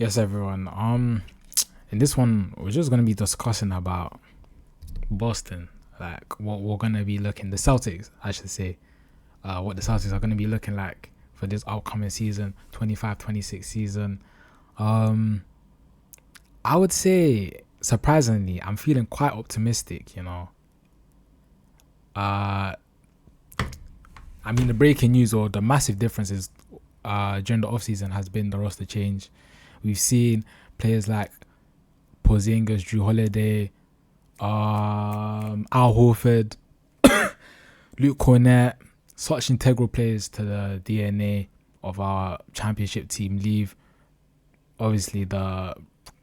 Yes, everyone. In this one, we're just gonna be discussing about Boston, like what we're gonna be looking, the Celtics, I should say, what the Celtics are gonna be looking like for this upcoming season, 25-26 season. Um, I would say, surprisingly, I'm feeling quite optimistic. Uh, I mean, the breaking news or the massive differences during the offseason has been the roster change. We've seen players like Porzingis, Drew Holiday, Al Horford, Luke Cornett, such integral players to the DNA of our championship team leave. Obviously, the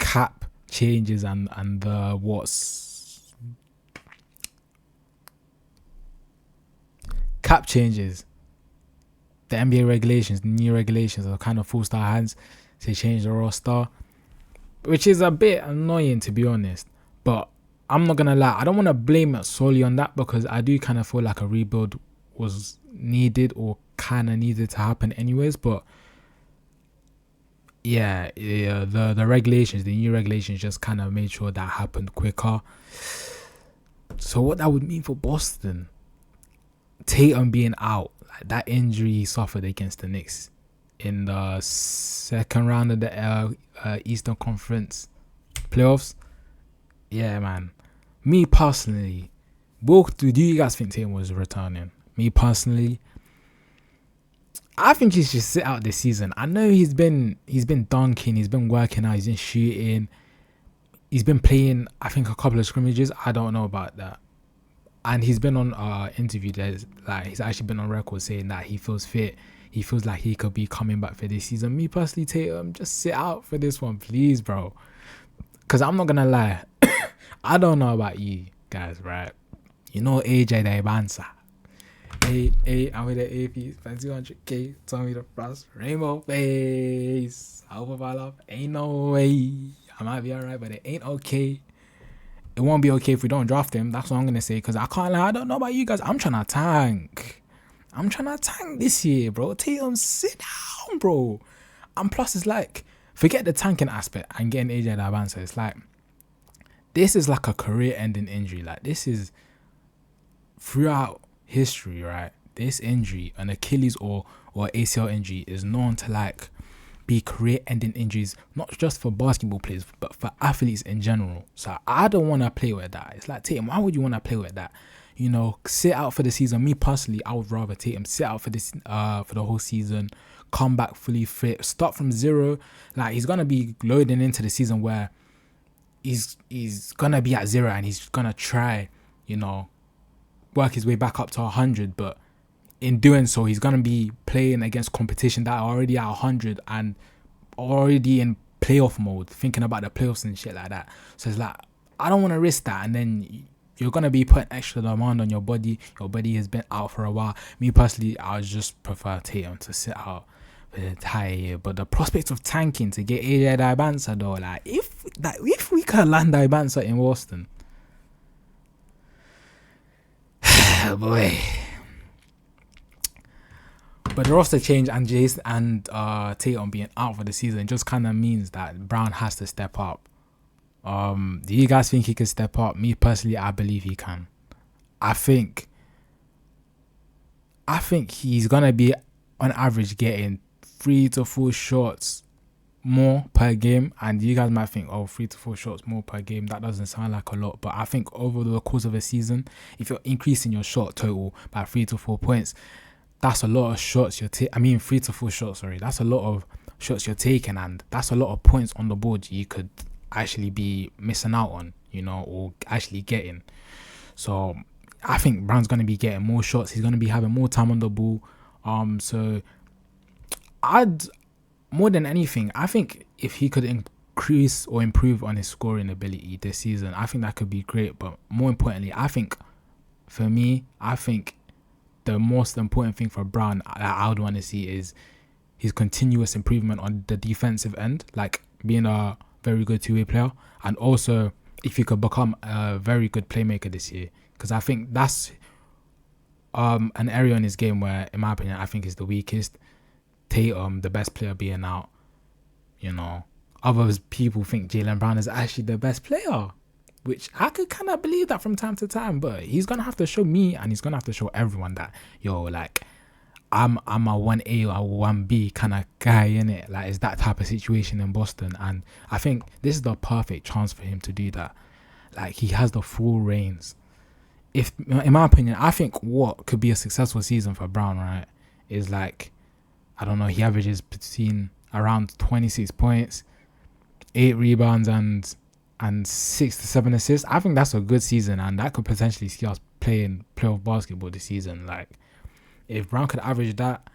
cap changes and the cap changes. The NBA regulations, the new regulations are kind of forced our hands to change the roster, which is a bit annoying to be honest. But I'm not gonna lie, I don't want to blame it solely on that because I do kind of feel like a rebuild was needed or kind of needed to happen anyways. But yeah, the regulations, the new regulations, just kind of made sure that happened quicker. So what that would mean for Boston, Tatum being out, like that injury he suffered against the Knicks in the second round of the Eastern Conference playoffs. Yeah, man. Me personally, do you guys think Tatum was returning? Me personally, I think he should sit out this season. I know he's been dunking, he's been working out, he's been shooting, he's been playing. I think a couple of scrimmages. I don't know about that, and he's been on interview. There's like he's actually been on record saying that he feels fit. He feels like he could be coming back for this season. Me personally, Tatum, just sit out for this one, please, bro. Because I'm not gonna lie, I don't know about you guys, right? You know AJ the Ibanza. Hey, I'm with the AP, fancy 100K, tell me the frost, rainbow face. I hope I love, ain't no way. I might be alright, but it ain't okay. It won't be okay if we don't draft him. That's what I'm gonna say. Because I can't lie, I don't know about you guys. I'm trying to tank. This year, bro. Tatum, sit down, bro. And plus, it's like, forget the tanking aspect and getting AJ Dabansa. It's like, this is like a career-ending injury. Like, this is throughout history, right? This injury, an Achilles or ACL injury, is known to like be career-ending injuries, not just for basketball players, but for athletes in general. So I don't want to play with that. It's like, Tatum, why would you want to play with that? Sit out for the season. Me personally, I would rather Tatum sit out for this for the whole season, come back fully fit, start from zero. Like, he's gonna be loading into the season where he's gonna be at zero and he's gonna try, work his way back up to 100. But in doing so, he's gonna be playing against competition that are already at 100 and already in playoff mode, thinking about the playoffs and shit like that. So it's like, I don't want to risk that, and then you're gonna be putting extra demand on your body. Your body has been out for a while. Me personally, I would just prefer Tatum to sit out for the entire year. But the prospect of tanking to get AJ Ibanza though, like if we could land Ibanza in Boston, boy. But the roster change and Jason and Tatum being out for the season just kind of means that Brown has to step up. Do you guys think he can step up? Me personally, I believe he can. I think he's gonna be on average getting 3 to 4 shots more per game. And you guys might think, 3 to 4 shots more per game, that doesn't sound like a lot. But I think over the course of a season, if you're increasing your shot total by 3 to 4 points, that's a lot of shots you're taking. I mean, 3 to 4 shots, sorry. That's a lot of shots you're taking, and that's a lot of points on the board you could actually be missing out on, or actually getting. So I think Brown's going to be getting more shots. He's going to be having more time on the ball. So more than anything, I think if he could increase or improve on his scoring ability this season, I think that could be great. But more importantly, I think the most important thing for Brown that I would want to see is his continuous improvement on the defensive end, like being a very good two-way player, and also if he could become a very good playmaker this year, because I think that's an area in his game where, in my opinion, I think is the weakest. Tatum, the best player, being out, other people think Jaylen Brown is actually the best player, which I could kind of believe that from time to time. But he's gonna have to show me, and he's gonna have to show everyone that, yo, like, I'm a 1A or 1B kind of guy, innit? Like, it's that type of situation in Boston, and I think this is the perfect chance for him to do that. Like, he has the full reins. If, in my opinion, I think what could be a successful season for Brown, right, is like, I don't know, he averages between around 26 points, 8 rebounds, and 6 to 7 assists. I think that's a good season, and that could potentially see us playing playoff basketball this season. Like, if Brown could average that,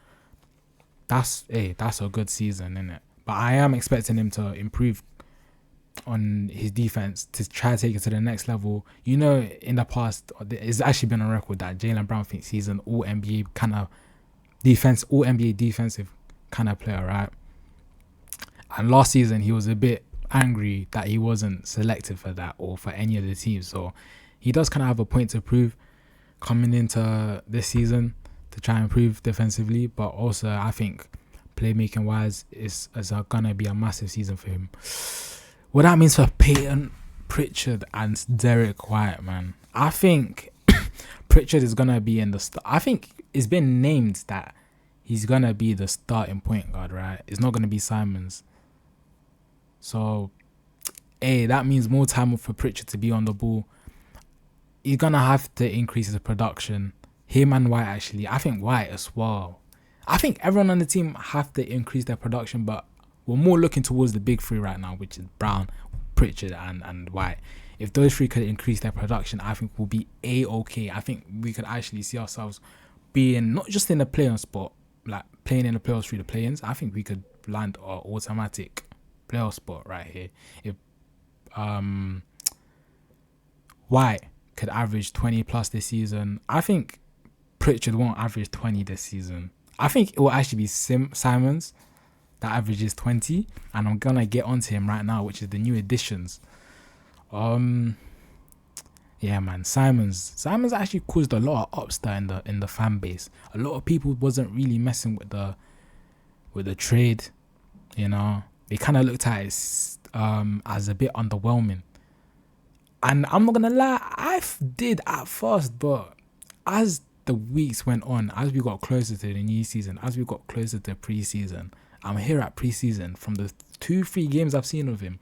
that's a good season, innit? But I am expecting him to improve on his defense to try to take it to the next level. You know, in the past, it's actually been on record that Jaylen Brown thinks he's an all NBA kind of all NBA defensive kind of player, right? And last season he was a bit angry that he wasn't selected for that or for any of the teams. So he does kind of have a point to prove coming into this season to try and improve defensively, but also I think playmaking wise is gonna be a massive season for him. What that means for Peyton Pritchard and Derek White, man. I think Pritchard is gonna be in the start. I think it's been named that he's gonna be the starting point guard, right? It's not gonna be Simons. So, that means more time for Pritchard to be on the ball. He's gonna have to increase his production. Him and White, actually. I think White as well. I think everyone on the team have to increase their production, but we're more looking towards the big three right now, which is Brown, Pritchard, and White. If those three could increase their production, I think we'll be A-okay. I think we could actually see ourselves being not just in the playoff spot, like playing in the playoffs through the play-ins. I think we could land our automatic playoff spot right here. If White could average 20 plus this season, I think Pritchard won't average 20 this season. I think it will actually be Simons that averages 20, and I'm gonna get onto him right now, which is the new additions. Yeah, man, Simons actually caused a lot of upstar in the fan base. A lot of people wasn't really messing with the trade, you know. They kind of looked at it as a bit underwhelming. And I'm not gonna lie, I did at first, but as the weeks went on, as we got closer to the new season, as we got closer to preseason, I'm here at preseason. From the 2-3 games I've seen of him,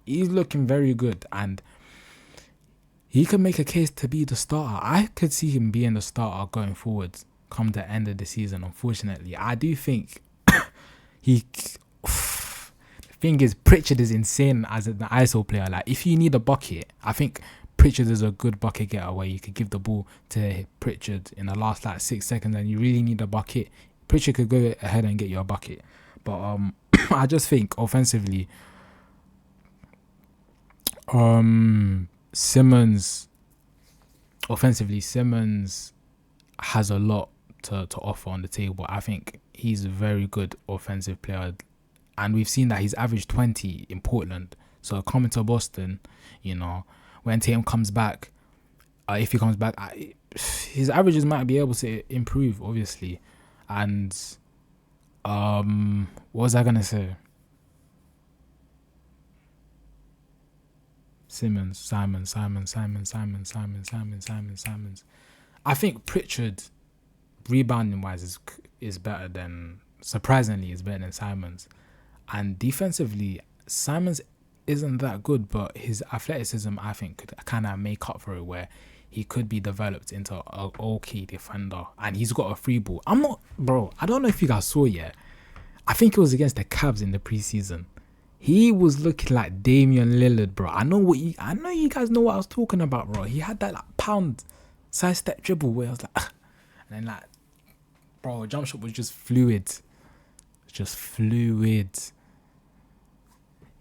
he's looking very good, and he could make a case to be the starter. I could see him being the starter going forward come the end of the season. Unfortunately, I do think he. The thing is, Pritchard is insane as an ISO player. Like, if you need a bucket, I think Pritchard is a good bucket getter where you could give the ball to Pritchard in the last 6 seconds and you really need a bucket. Pritchard could go ahead and get you a bucket. But I just think offensively, Simmons has a lot to offer on the table. I think he's a very good offensive player, and we've seen that he's averaged 20 in Portland. So coming to Boston, you know, when Tatum comes back, if he comes back, his averages might be able to improve, obviously. And what was I gonna say? Simons. I think Pritchard, rebounding wise, is better than, surprisingly, is better than Simons. And defensively, Simons isn't that good, but his athleticism, I think, could kind of make up for it, where he could be developed into an okay defender. And he's got a free ball. I don't know if you guys saw yet. I think it was against the Cavs in the preseason. He was looking like Damian Lillard, bro. I know you guys know what I was talking about, bro. He had that pound side step dribble where I was like, and then bro, jump shot was just fluid.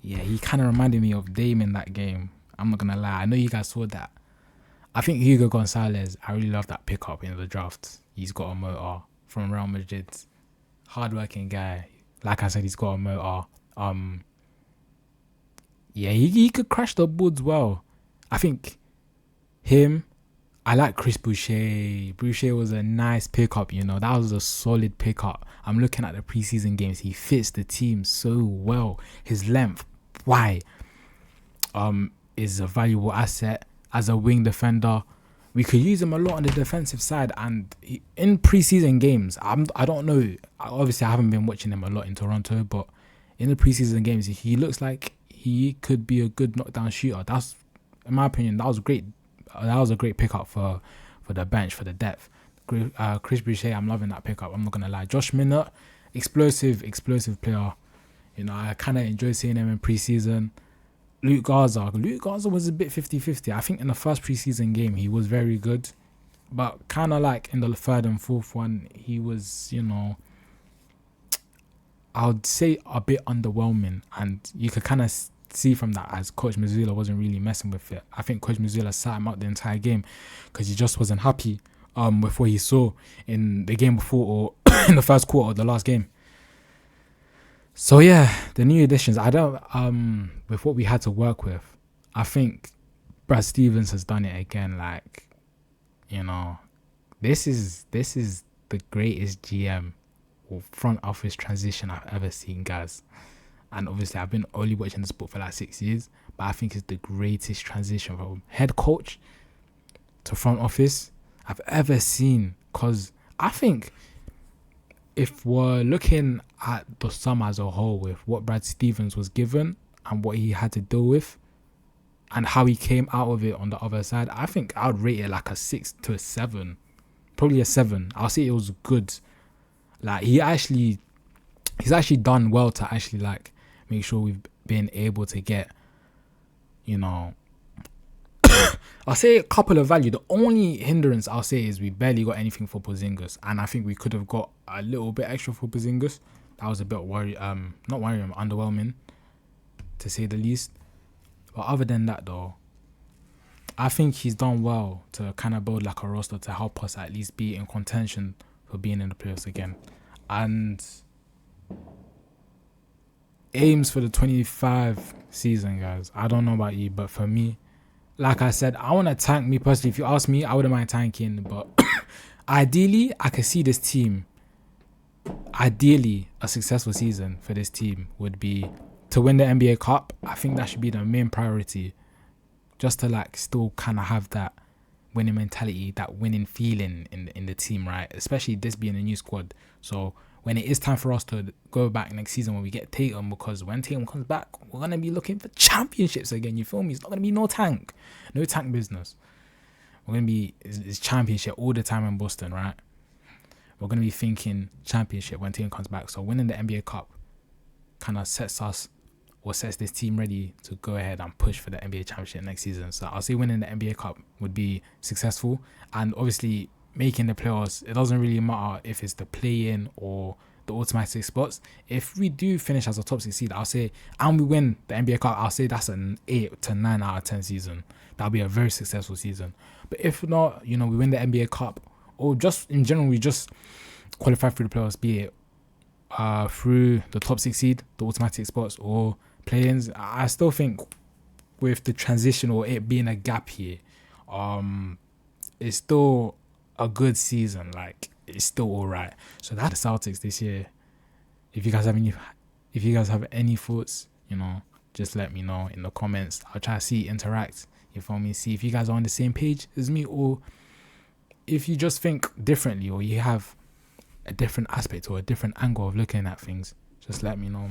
Yeah, he kind of reminded me of Dame in that game. I'm not gonna lie. I know you guys saw that. I think Hugo Gonzalez, I really love that pickup in the draft. He's got a motor from Real Madrid. Hardworking guy. Like I said, he's got a motor. Yeah, he could crash the boards well. I think him. I like Chris Boucher. Boucher was a nice pickup, you know. That was a solid pickup. I'm looking at the preseason games. He fits the team so well. His length why. Is a valuable asset as a wing defender. We could use him a lot on the defensive side, and in preseason games, I don't know. Obviously, I haven't been watching him a lot in Toronto, but in the preseason games, he looks like he could be a good knockdown shooter. That's, in my opinion, that was great. That was a great pickup for the bench, for the depth. Chris Boucher, I'm loving that pickup. I'm not gonna lie. Josh Minott, explosive player. You know, I kind of enjoy seeing him in preseason. Luke Garza was a bit 50-50. I think in the first preseason game he was very good, but kind of like in the third and fourth one he was, you know, I would say a bit underwhelming, and you could kind of see from that as Coach Mazzulla wasn't really messing with it. I think Coach Mazzulla sat him out the entire game because he just wasn't happy with what he saw in the game before, or in the first quarter of the last game. So yeah, the new additions, I don't with what we had to work with, I think Brad Stevens has done it again. Like, you know, this is the greatest GM or front office transition I've ever seen, guys. And obviously I've been only watching the sport for like 6 years, but I think it's the greatest transition from head coach to front office I've ever seen. Because I think if we're looking at the sum as a whole with what Brad Stevens was given and what he had to deal with and how he came out of it on the other side, I think I'd rate it like a 6 to a 7. Probably a 7. I'll say it was good. Like, he's actually done well to actually like make sure we've been able to get, you know, I'll say a couple of value. The only hindrance I'll say is we barely got anything for Porzingis, and I think we could have got a little bit extra for Porzingis. That was a bit underwhelming, to say the least. But other than that, though, I think he's done well to kind of build like a roster to help us at least be in contention for being in the playoffs again. And aims for the 25 season, guys. I don't know about you, but for me, like I said, I want to tank. Me personally, if you ask me, I wouldn't mind tanking, but ideally, I could see this team. Ideally, a successful season for this team would be to win the NBA Cup. I think that should be the main priority, just to like still kind of have that winning mentality, that winning feeling in the team, right? Especially this being a new squad. So when it is time for us to go back next season when we get Tatum, because when Tatum comes back, we're going to be looking for championships again, you feel me? It's not going to be no tank business. We're going to be, it's championship all the time in Boston, right? We're going to be thinking championship when Tatum comes back. So winning the NBA Cup kind of sets this team ready to go ahead and push for the NBA championship next season. So I'll say winning the NBA Cup would be successful, and obviously making the playoffs, it doesn't really matter if it's the play-in or the automatic spots. If we do finish as a top 6 seed, I'll say, and we win the NBA Cup, I'll say that's an 8 to 9 out of 10 season. That'll be a very successful season. But if not, you know, we win the NBA Cup, or just in general, we just qualify through the playoffs, be it through the top 6 seed, the automatic spots, or play-ins, I still think with the transition or it being a gap here, it's still a good season. Like, it's still all right. So that's the Celtics this year. If you guys have any thoughts, you know, just let me know in the comments. I'll try to interact. You feel me? See if you guys are on the same page as me, or if you just think differently, or you have a different aspect or a different angle of looking at things. Just let me know, man.